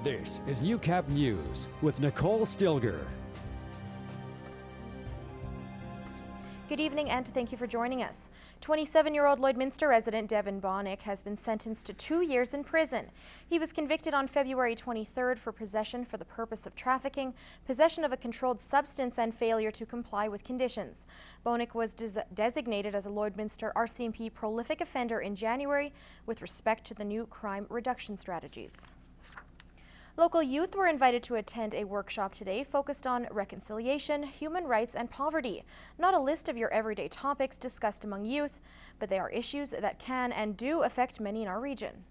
This is Newcap News with Nicole Stilger. Good evening and thank you for joining us. 27-year-old Lloydminster resident Devin Bonick has been sentenced to 2 years in prison. He was convicted on February 23rd for possession for the purpose of trafficking, possession of a controlled substance, and failure to comply with conditions. Bonick was designated as a Lloydminster RCMP prolific offender in January with respect to the new crime reduction strategies. Local youth were invited to attend a workshop today focused on reconciliation, human rights, and poverty. Not a list of your everyday topics discussed among youth, but they are issues that can and do affect many in our region.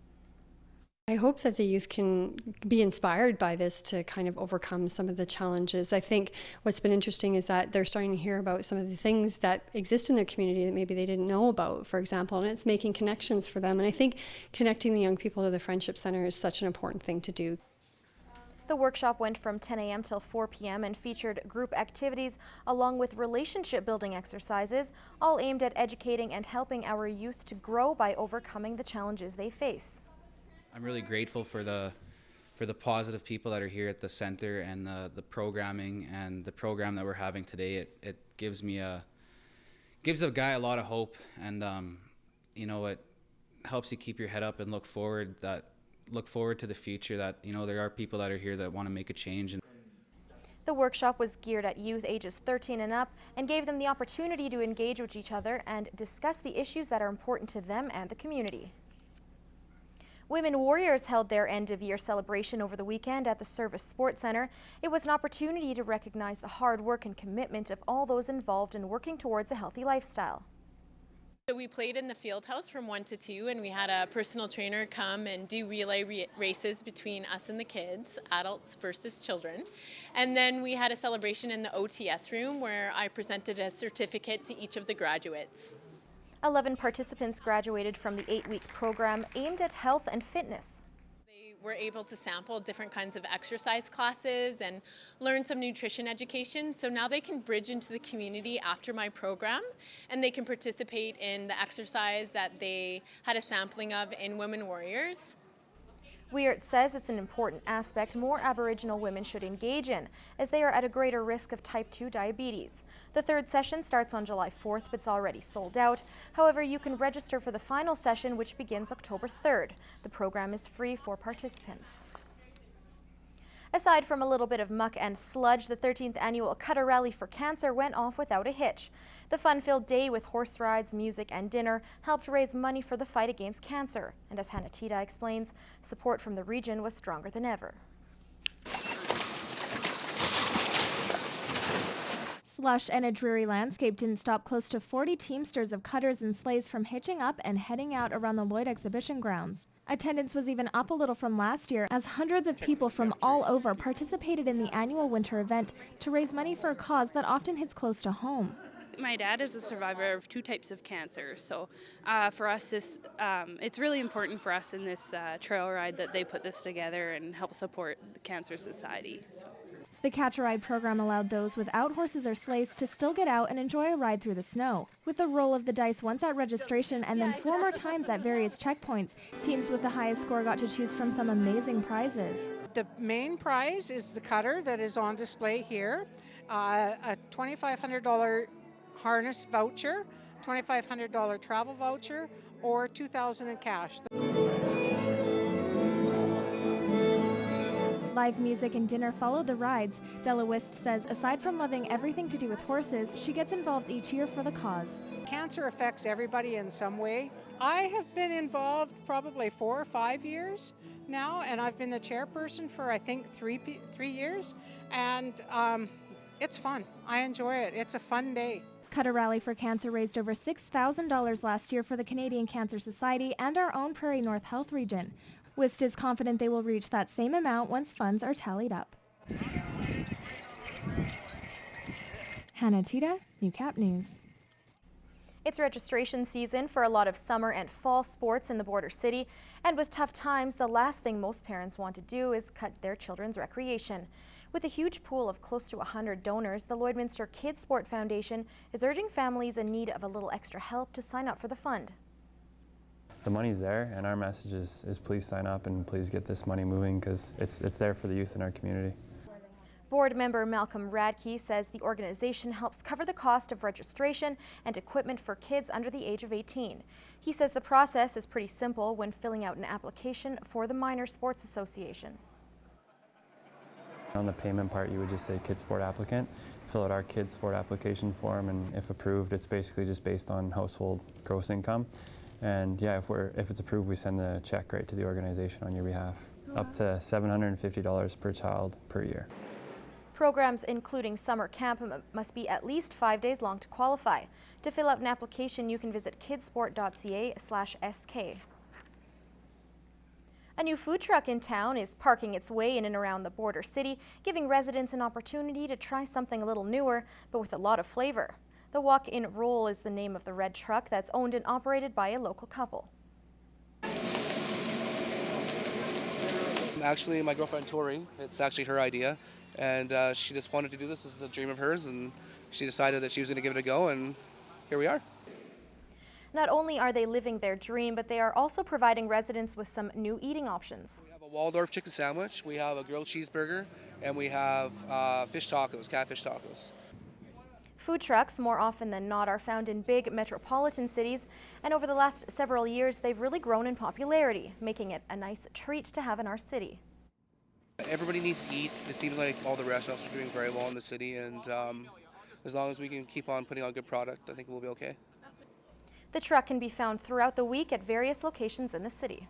I hope that the youth can be inspired by this to kind of overcome some of the challenges. I think what's been interesting is that they're starting to hear about some of the things that exist in their community that maybe they didn't know about, for example, and it's making connections for them. And I think connecting the young people to the Friendshp Centre is such an important thing to do. The workshop went from 10 a.m. till 4 p.m. and featured group activities along with relationship building exercises, all aimed at educating and helping our youth to grow by overcoming the challenges they face. I'm really grateful for the positive people that are here at the center and the programming and the program that we're having today. It gives a guy a lot of hope, and it helps you keep your head up and look forward to the future, that there are people that are here that want to make a change. The workshop was geared at youth ages 13 and up and gave them the opportunity to engage with each other and discuss the issues that are important to them and the community. Women Warriors held their end-of-year celebration over the weekend at the Service Sports Centre. It was an opportunity to recognize the hard work and commitment of all those involved in working towards a healthy lifestyle. So we played in the field house from 1 to 2, and we had a personal trainer come and do relay races between us and the kids, adults versus children. And then we had a celebration in the OTS room where I presented a certificate to each of the graduates. 11 participants graduated from the 8-week program aimed at health and fitness. We're able to sample different kinds of exercise classes and learn some nutrition education, so now they can bridge into the community after my program and they can participate in the exercise that they had a sampling of in Women Warriors. Weird says it's an important aspect more Aboriginal women should engage in, as they are at a greater risk of type 2 diabetes. The third session starts on July 4th, but it's already sold out. However, you can register for the final session, which begins October 3rd. The program is free for participants. Aside from a little bit of muck and sludge, the 13th annual Cutter Rally for Cancer went off without a hitch. The fun-filled day with horse rides, music, and dinner helped raise money for the fight against cancer. And as Hannah Tita explains, support from the region was stronger than ever. Slush and a dreary landscape didn't stop close to 40 teamsters of cutters and sleighs from hitching up and heading out around the Lloyd exhibition grounds. Attendance was even up a little from last year, as hundreds of people from all over participated in the annual winter event to raise money for a cause that often hits close to home. My dad is a survivor of 2 types of cancer, so for us, it's really important for us in this trail ride that they put this together and help support the Cancer Society. So. The Catch a Ride program allowed those without horses or sleighs to still get out and enjoy a ride through the snow. With the roll of the dice once at registration and then 4 more times at various checkpoints, teams with the highest score got to choose from some amazing prizes. The main prize is the cutter that is on display here, a $2,500 harness voucher, $2,500 travel voucher, or $2,000 in cash. Live music and dinner followed the rides. Della Wist says aside from loving everything to do with horses, she gets involved each year for the cause. Cancer affects everybody in some way. I have been involved probably 4 or 5 years now, and I've been the chairperson for I think 3 years, and it's fun. I enjoy it. It's a fun day. Cutter Rally for Cancer raised over $6,000 last year for the Canadian Cancer Society and our own Prairie North Health region. Wist is confident they will reach that same amount once funds are tallied up. Hannah Tita, Newcap News. It's registration season for a lot of summer and fall sports in the border city, and with tough times, the last thing most parents want to do is cut their children's recreation. With a huge pool of close to 100 donors, the Lloydminster Kidsport Foundation is urging families in need of a little extra help to sign up for the fund. the money's there, and our message is please sign up and please get this money moving, because it's there for the youth in our community. Board member Malcolm Radke says the organization helps cover the cost of registration and equipment for kids under the age of 18. He says the process is pretty simple when filling out an application for the Minor Sports Association. On the payment part, you would just say kidsport applicant, fill out our kidsport application form, and if approved, it's basically just based on household gross income. And yeah, if it's approved, we send the check right to the organization on your behalf, up to $750 per child per year. Programs including summer camp must be at least 5 days long to qualify. To fill out an application, you can visit kidsport.ca/sk. A new food truck in town is parking its way in and around the border city, giving residents an opportunity to try something a little newer, but with a lot of flavor. The Walk-In Roll is the name of the red truck that's owned and operated by a local couple. Actually, my girlfriend Tori, it's actually her idea, and she just wanted to do this. This is a dream of hers, and she decided that she was going to give it a go, and here we are. Not only are they living their dream, but they are also providing residents with some new eating options. We have a Waldorf chicken sandwich, we have a grilled cheeseburger, and we have fish tacos, catfish tacos. Food trucks, more often than not, are found in big metropolitan cities, and over the last several years, they've really grown in popularity, making it a nice treat to have in our city. Everybody needs to eat. It seems like all the restaurants are doing very well in the city, and as long as we can keep on putting on good product, I think we'll be okay. The truck can be found throughout the week at various locations in the city.